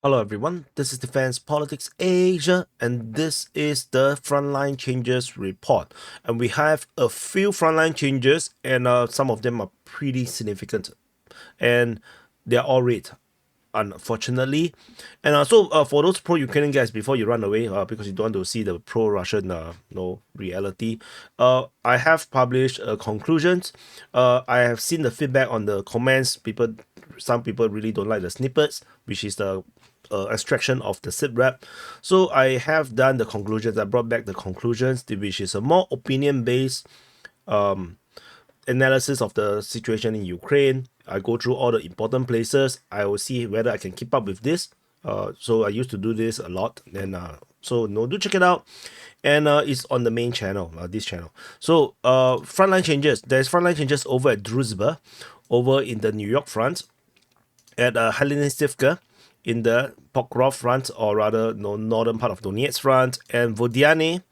Hello everyone, this is Defense Politics Asia and this is the Frontline Changes report. And we have a few frontline changes and some of them are pretty significant and they're all red, unfortunately. And for those pro-Ukrainian guys, before you run away because you don't want to see the pro-Russian reality, I have published conclusions. I have seen the feedback on the comments. Some people really don't like the snippets, which is the extraction of the sit rep. So I have done the conclusions. I brought back the conclusions, which is a more opinion-based analysis of the situation in Ukraine. I go through all the important places. I will see whether I can keep up with this. So I used to do this a lot, and do check it out. And it's on the main channel, this channel. So frontline changes. There's frontline changes over at Druzhba, over in the New York front, at Halytsynivka, in the Prohres front, or rather northern part of Donetsk front, and Vodyane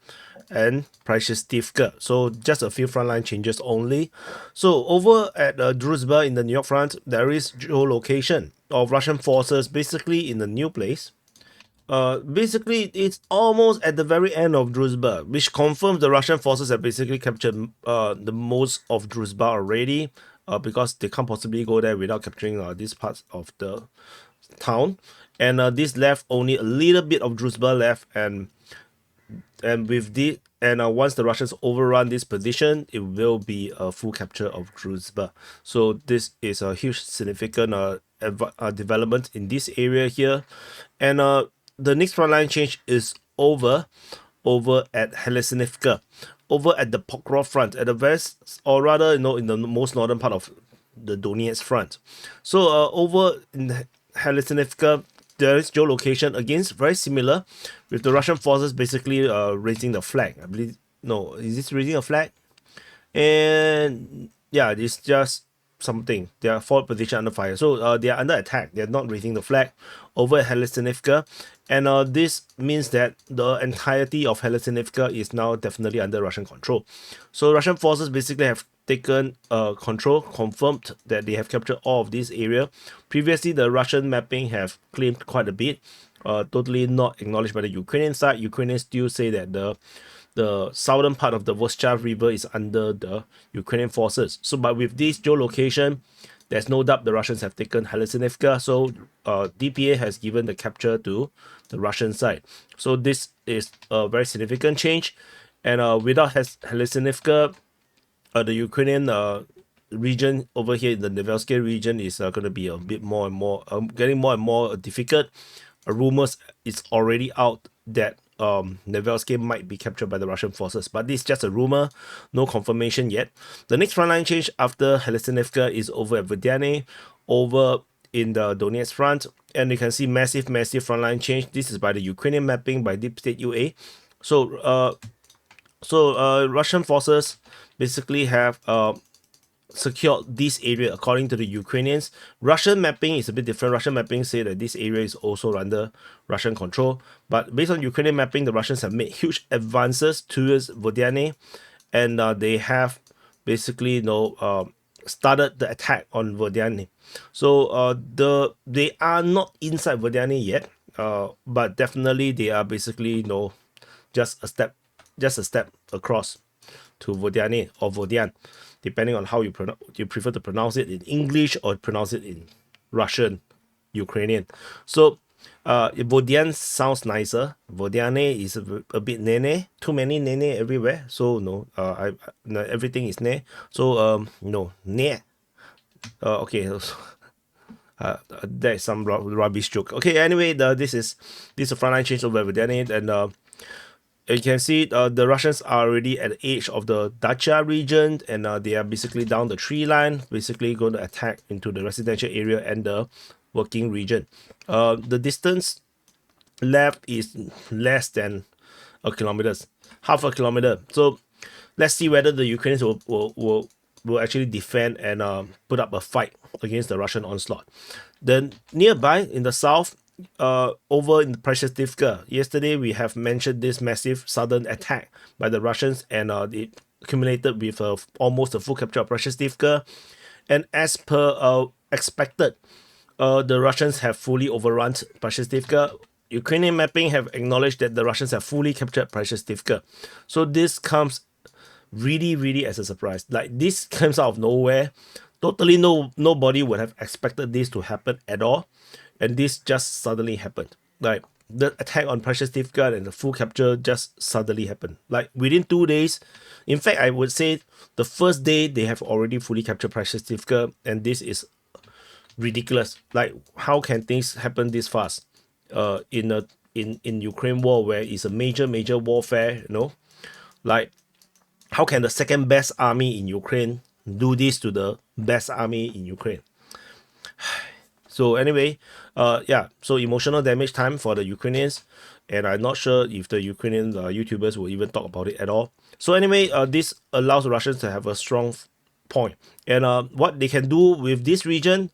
and Prohres. So just a few frontline changes only. So over at Druzhba in the New York front, there is geolocation of Russian forces basically in the new place. Basically, it's almost at the very end of Druzhba, which confirms the Russian forces have basically captured the most of Druzhba already, because they can't possibly go there without capturing these parts of the town. And this left only a little bit of Druzhba left, and with the once the Russians overrun this position, it will be a full capture of Druzhba. So this is a huge significant development in this area here. And the next frontline change is over at Halytsynivka, over at the Prohres front, at the west, or rather, in the most northern part of the Donetsk front. So over in Halytsynivka, there is geolocation again, very similar, with the Russian forces basically raising the flag. I believe, no, is this raising a flag? And yeah, it's just something. They are forward position under fire. So they are under attack. They are not raising the flag over at Halytsynivka. And this means that the entirety of Halytsynivka is now definitely under Russian control. So Russian forces basically have taken control, confirmed that they have captured all of this area. Previously, the Russian mapping have claimed quite a bit, totally not acknowledged by the Ukrainian side. Ukrainians still say that the southern part of the Vodyane River is under the Ukrainian forces. So, but with this geolocation, there's no doubt the Russians have taken Halytsynivka. So, DPA has given the capture to the Russian side. So, this is a very significant change. And without Halytsynivka, the Ukrainian region over here in the Nevelsky region is going to be a bit more and more, getting more and more difficult. Rumors is already out that Nevelsky might be captured by the Russian forces, but this is just a rumor, no confirmation yet. The next frontline change after Halytsynivka is over at Vodyane, over in the Donetsk front, and you can see massive frontline change. This is by the Ukrainian mapping by Deep State UA. So Russian forces basically have secured this area according to the Ukrainians. Russian mapping is a bit different. Russian mapping say that this area is also under Russian control. But based on Ukrainian mapping, the Russians have made huge advances towards Vodyane, and they have basically started the attack on Vodyane. So they are not inside Vodyane yet, but definitely they are basically just a step across to Vodyane or Vodyane, depending on how you prefer to pronounce it in English or pronounce it in Russian, Ukrainian. So Vodyane sounds nicer. Vodyane is a bit nene, too many nene everywhere. So everything is ne. So ne. Okay. There's some rubbish joke. Okay, anyway, this is a frontline change over Vodyane, and you can see the Russians are already at the edge of the Dacha region, and they are basically down the tree line, basically going to attack into the residential area and the working region. The distance left is less than a kilometer, half a kilometer. So let's see whether the Ukrainians will actually defend and put up a fight against the Russian onslaught. Then nearby in the south, over in Prohres, yesterday we have mentioned this massive sudden attack by the Russians, and it accumulated with almost a full capture of Prohres. And as per expected, the Russians have fully overrun Prashestivka. Ukrainian mapping have acknowledged that the Russians have fully captured Prashestivka. So this comes really as a surprise. Like, this comes out of nowhere. Totally nobody would have expected this to happen at all, and this just suddenly happened. Like, the attack on Prashestivka and the full capture just suddenly happened. Like, within 2 days. In fact, I would say the first day they have already fully captured Prashestivka, and this is ridiculous. Like, how can things happen this fast? In Ukraine war, where it's a major warfare, like, how can the second best army in Ukraine do this to the best army in Ukraine? So anyway, so emotional damage time for the Ukrainians, and I'm not sure if the Ukrainian YouTubers will even talk about it at all. So anyway, this allows the Russians to have a strong point, and what they can do with this region,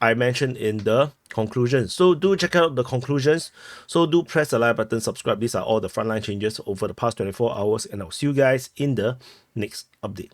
I mentioned in the conclusions. So do check out the conclusions. So do press the like button, subscribe. These are all the frontline changes over the past 24 hours, and I'll see you guys in the next update.